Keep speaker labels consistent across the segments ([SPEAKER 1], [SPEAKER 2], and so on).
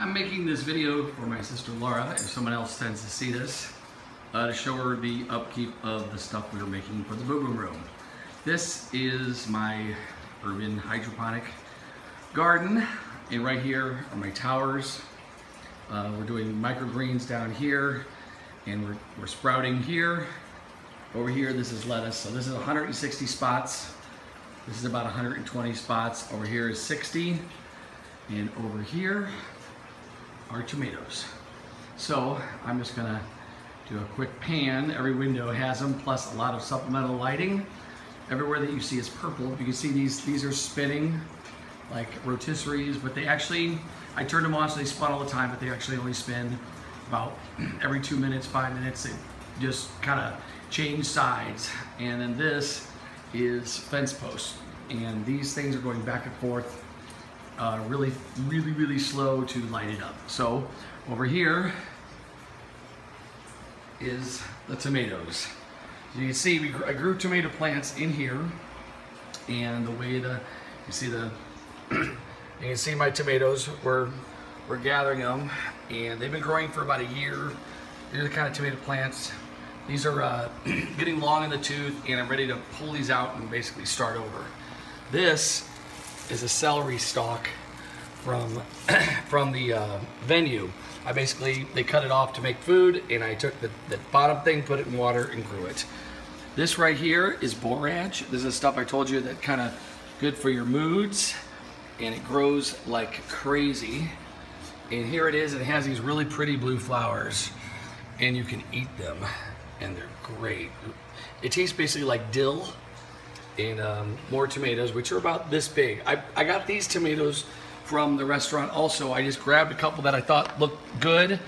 [SPEAKER 1] I'm making this video for my sister Laura, if someone else tends to see this, to show her the upkeep of the stuff we were making for the boo-boo room. This is my urban hydroponic garden, and right here are my towers. We're doing microgreens down here, and we're sprouting here. Over here, this is lettuce. So this is 160 spots. This is about 120 spots. Over here is 60, and over here are tomatoes. So I'm just gonna do a quick pan. Every window has them, plus a lot of supplemental lighting. Everywhere that you see is purple. You can see these are spinning like rotisseries, but they actually, I turned them on so they spun all the time, but they actually only spin about every 2 minutes, 5 minutes. They just kind of change sides. And then this is fence posts. And these things are going back and forth really slow to light it up. So over here is the tomatoes. You can see I grew tomato plants in here, and the way you see you can see my tomatoes. We're gathering them, and they've been growing for about a year. These are the kind of tomato plants. These are getting long in the tooth, and I'm ready to pull these out and basically start over. This is a celery stalk from the venue. They cut it off to make food, and I took the bottom thing, put it in water, and grew it. This right here is borage. This is stuff I told you that kind of good for your moods, and it grows like crazy. And here it is. It has these really pretty blue flowers, and you can eat them, and they're great. It tastes basically like dill. And more tomatoes, which are about this big. I got these tomatoes from the restaurant also. I just grabbed a couple that I thought looked good, a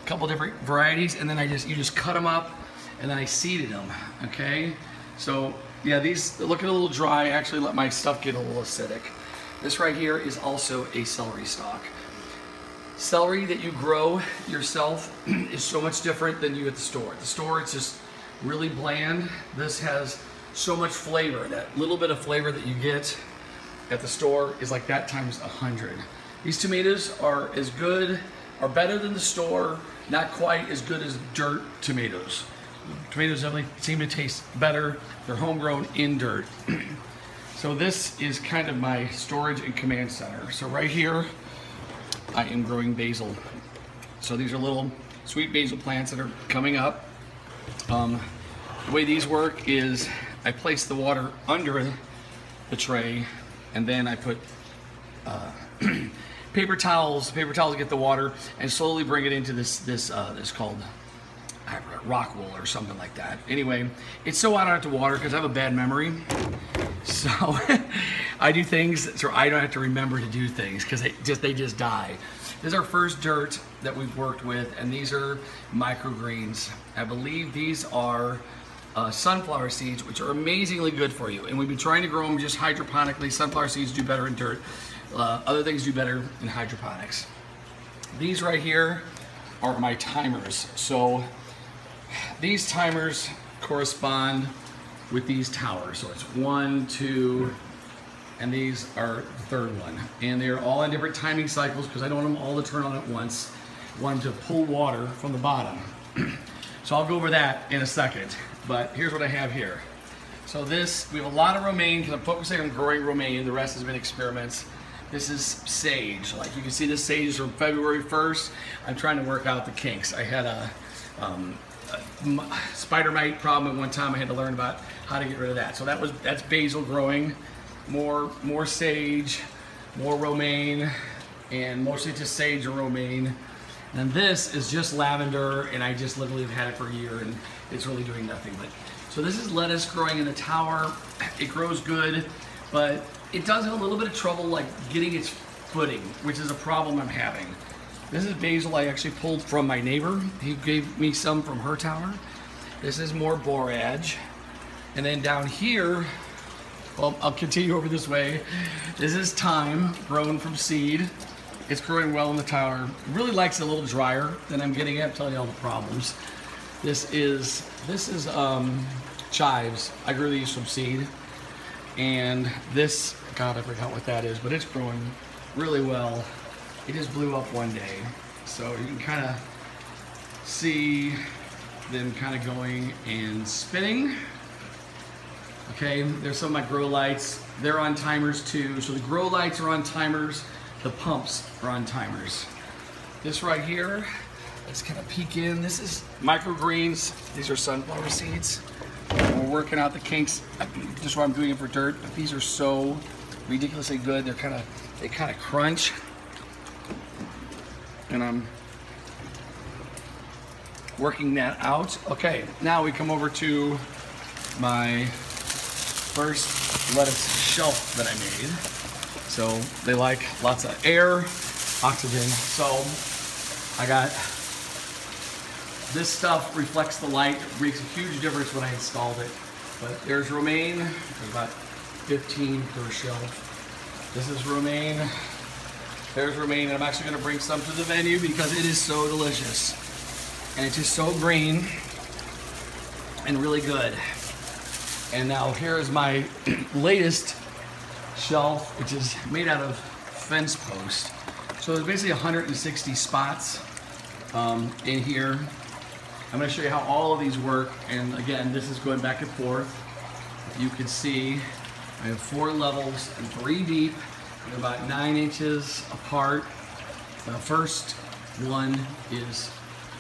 [SPEAKER 1] couple different varieties, and then you just cut them up, and then I seeded them, okay? So yeah, these look a little dry. I actually let my stuff get a little acidic. This right here is also a celery stalk. Celery that you grow yourself is so much different than you at the store. At the store, it's just really bland. This has so much flavor. That little bit of flavor that you get at the store is like that times 100. These tomatoes are as good, or better than the store, not quite as good as dirt tomatoes. Tomatoes definitely seem to taste better. They're homegrown in dirt. So this is kind of my storage and command center. So right here, I am growing basil. So these are little sweet basil plants that are coming up. The way these work is I place the water under the tray, and then I put paper towels get the water, and slowly bring it into this called rock wool or something like that. Anyway, it's so I don't have to water because I have a bad memory. So I do things so I don't have to remember to do things because they just die. This is our first dirt that we've worked with, and these are microgreens. I believe these are sunflower seeds, which are amazingly good for you. And we've been trying to grow them just hydroponically. Sunflower seeds do better in dirt. Other things do better in hydroponics. These right here are my timers. So these timers correspond with these towers. So it's 1, 2, and these are the third one. And they're all in different timing cycles because I don't want them all to turn on at once. I want them to pull water from the bottom. So I'll go over that in a second. But here's what I have here. So this, we have a lot of romaine because I'm focusing on growing romaine. The rest has been experiments. This is sage. Like you can see, this sage is from February 1st. I'm trying to work out the kinks. I had a spider mite problem at one time. I had to learn about how to get rid of that. So that's basil growing. More sage, more romaine, and mostly just sage or romaine. And this is just lavender, and I just literally have had it for a year, and it's really doing nothing. But so this is lettuce growing in the tower. It grows good, but it does have a little bit of trouble like getting its footing, which is a problem I'm having. This is basil I actually pulled from my neighbor. He gave me some from her tower. This is more borage. And then down here, well, I'll continue over this way. This is thyme grown from seed. It's growing well in the tower. It really likes it a little drier than I'm getting at. I'm telling you all the problems. This is chives. I grew these from seed. And this, God, I forgot what that is, but it's growing really well. it just blew up one day. So you can kind of see them kind of going and spinning. Okay, there's some of my grow lights. They're on timers too. So the grow lights are on timers. The pumps are on timers. This right here, let's kind of peek in. This is microgreens. These are sunflower seeds. We're working out the kinks. Just why I'm doing it for dirt, but these are so ridiculously good. They kind of crunch. And I'm working that out. Okay, now we come over to my first lettuce shelf that I made. So they like lots of air, oxygen. So I got this stuff reflects the light. It makes a huge difference when I installed it. But there's romaine, there's about 15 per shelf. This is romaine. There's romaine, and I'm actually gonna bring some to the venue because it is so delicious. And it's just so green and really good. And now here's my latest shelf, which is made out of fence post. So there's basically 160 spots in here. I'm gonna show you how all of these work. And again, this is going back and forth. You can see I have 4 levels and 3 deep. They're about 9 inches apart. The first one is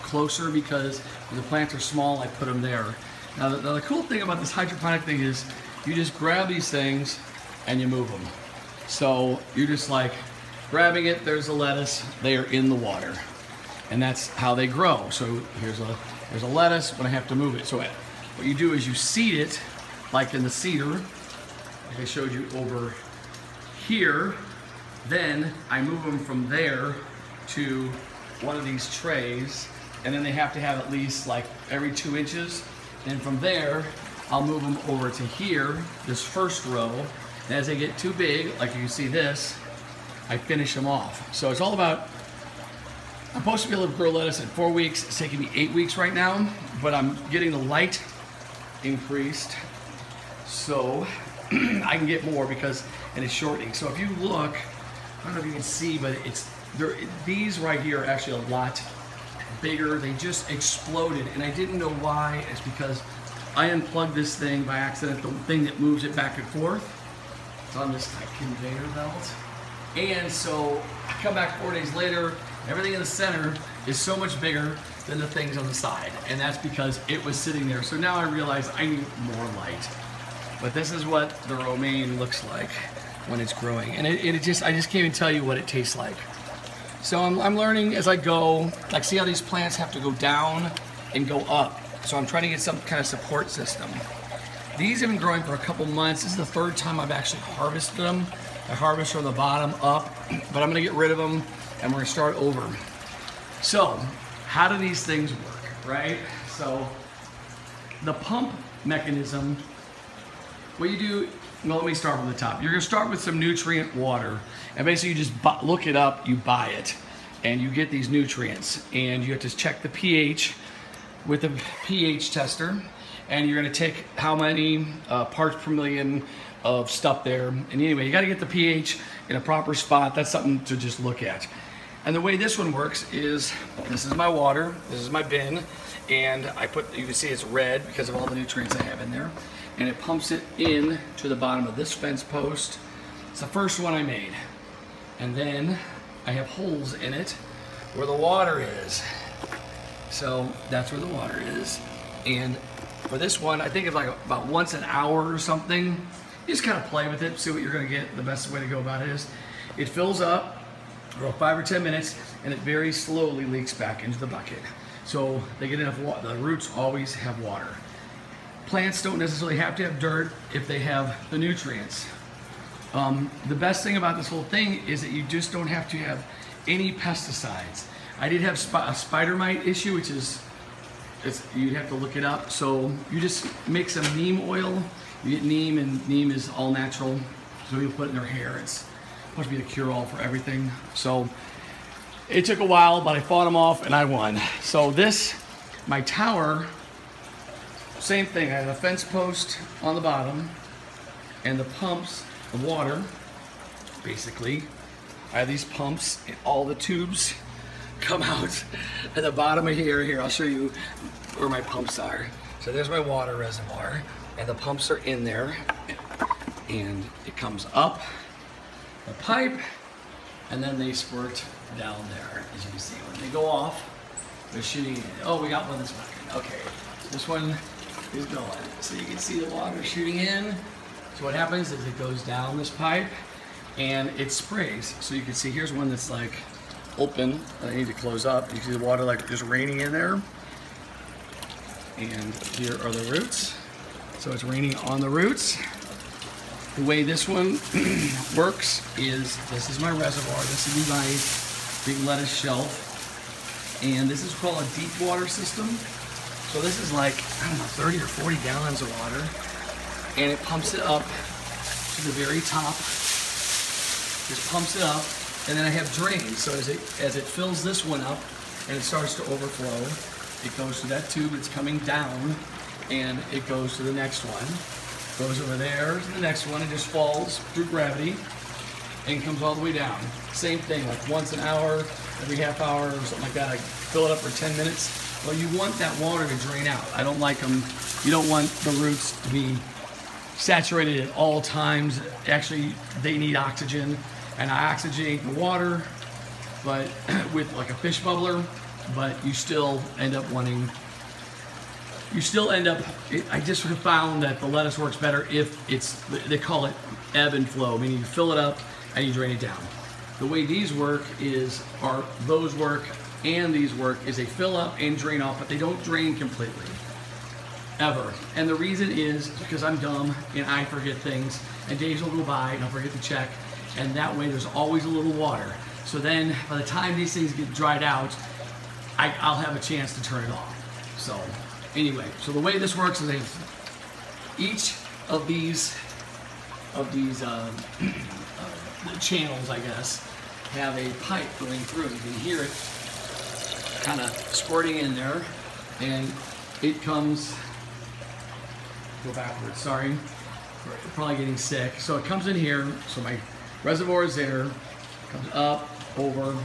[SPEAKER 1] closer because when the plants are small, I put them there. Now the cool thing about this hydroponic thing is you just grab these things and you move them. So you're just like grabbing it, there's a lettuce, they are in the water. And that's how they grow. So here's a lettuce, but I have to move it. So what you do is you seed it, like in the cedar, like I showed you over here. Then I move them from there to one of these trays, and then they have to have at least like every 2 inches. And from there, I'll move them over to here, this first row. And as they get too big, like you can see this, I finish them off. So it's all about, I'm supposed to be able to grow lettuce in 4 weeks. It's taking me 8 weeks right now, but I'm getting the light increased so I can get more because, and it's shortening. So if you look, I don't know if you can see, but these right here are actually a lot bigger. They just exploded, and I didn't know why. It's because I unplugged this thing by accident, the thing that moves it back and forth. It's on this conveyor belt. And so I come back 4 days later, everything in the center is so much bigger than the things on the side. And that's because it was sitting there. So now I realize I need more light. But this is what the romaine looks like when it's growing. And I just can't even tell you what it tastes like. So I'm learning as I go. Like, see how these plants have to go down and go up. So I'm trying to get some kind of support system. These have been growing for a couple months. This is the 3rd time I've actually harvested them. I harvest from the bottom up, but I'm gonna get rid of them and we're gonna start over. So, how do these things work, right? So, the pump mechanism, what you do, well, let me start from the top. You're gonna start with some nutrient water, and basically you just look it up, you buy it, and you get these nutrients, and you have to check the pH with a pH tester, and you're gonna take how many parts per million of stuff there. And anyway, you gotta get the pH in a proper spot. That's something to just look at. And the way this one works is, this is my water, this is my bin, and you can see it's red because of all the nutrients I have in there. And it pumps it in to the bottom of this fence post. It's the first one I made. And then I have holes in it where the water is. So that's where the water is. And for this one, I think it's like about once an hour or something. You just kind of play with it, see what you're gonna get. The best way to go about it is, it fills up for about 5 or 10 minutes, and it very slowly leaks back into the bucket. So they get enough water. The roots always have water. Plants don't necessarily have to have dirt if they have the nutrients. The best thing about this whole thing is that you just don't have to have any pesticides. I did have a spider mite issue, which is, you'd have to look it up. So you just make some neem oil. You get neem, and neem is all natural. So you put it in their hair. It's supposed to be the cure-all for everything. So it took a while, but I fought them off and I won. So this, my tower, same thing. I have a fence post on the bottom and the pumps, the water, basically, I have these pumps, and all the tubes come out at the bottom of here. Here, I'll show you where my pumps are. So there's my water reservoir, and the pumps are in there, and it comes up the pipe, and then they squirt down there. As you can see, when they go off, they're shooting in. Oh, we got one that's working. Okay, this one is going. So you can see the water shooting in. So what happens is it goes down this pipe, and it sprays. So you can see here's one that's like open. I need to close up. You see the water like just raining in there. And here are the roots. So it's raining on the roots. The way this one works is, this is my reservoir. This is my big lettuce shelf. And this is called a deep water system. So this is like, I don't know, 30 or 40 gallons of water. And it pumps it up to the very top. Just pumps it up. And then I have drains. So as it fills this one up and it starts to overflow, it goes to that tube that's coming down, and it goes to the next one. Goes over there to the next one, and just falls through gravity and comes all the way down. Same thing, like once an hour, every half hour or something like that. I fill it up for 10 minutes. Well, you want that water to drain out. I don't like them, you don't want the roots to be saturated at all times. Actually, they need oxygen, and I oxygenate the water, but with like a fish bubbler, but you still end up wanting, I just have found that the lettuce works better if it's, they call it ebb and flow, meaning you fill it up and you drain it down. The way these work is, or those work and these work, is they fill up and drain off, but they don't drain completely, ever. And the reason is because I'm dumb and I forget things, and days will go by and I'll forget to check, and that way there's always a little water. So then by the time these things get dried out, I'll have a chance to turn it off. So anyway, so the way this works is each of these channels, I guess, have a pipe going through. You can hear it kind of squirting in there, and it comes, go backwards, sorry, we're probably getting sick. So it comes in here, so my reservoir is there, comes up, over.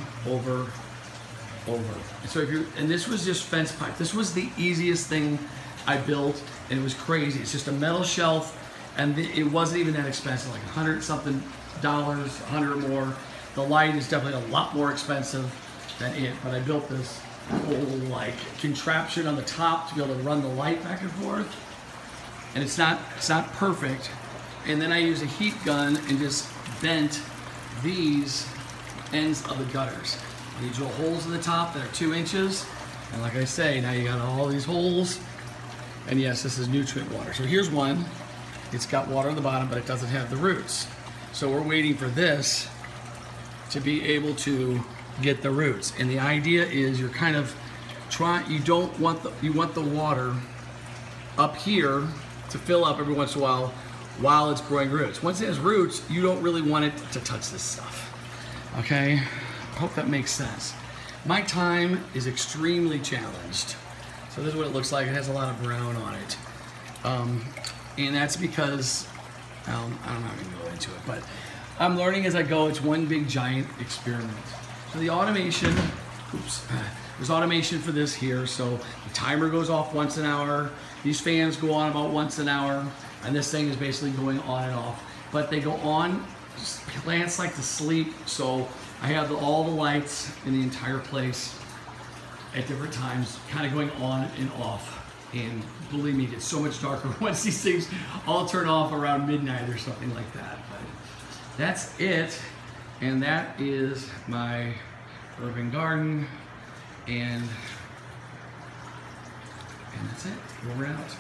[SPEAKER 1] And so if you're, and this was just fence pipe. This was the easiest thing I built, and it was crazy. It's just a metal shelf, and it wasn't even that expensive, like $100 something, 100 or more. The light is definitely a lot more expensive than it, but I built this whole like contraption on the top to be able to run the light back and forth. And it's not perfect. And then I use a heat gun and just bent these ends of the gutters. You drill holes in the top that are 2 inches, and like I say, now you got all these holes, and yes, this is nutrient water. So here's one, it's got water on the bottom, but it doesn't have the roots. So we're waiting for this to be able to get the roots. And the idea is you're kind of trying, you want the water up here to fill up every once in a while it's growing roots. Once it has roots, you don't really want it to touch this stuff, okay? I hope that makes sense. My time is extremely challenged. So this is what it looks like. It has a lot of brown on it. And that's because, I'm not gonna go into it, but I'm learning as I go. It's one big giant experiment. So the automation, there's automation for this here. So the timer goes off once an hour. These fans go on about once an hour. And this thing is basically going on and off. But they go on, plants like to sleep, so I have all the lights in the entire place at different times, kind of going on and off. And believe me, it gets so much darker once these things all turn off around midnight or something like that. But that's it, and that is my urban garden, and that's it. Over and out.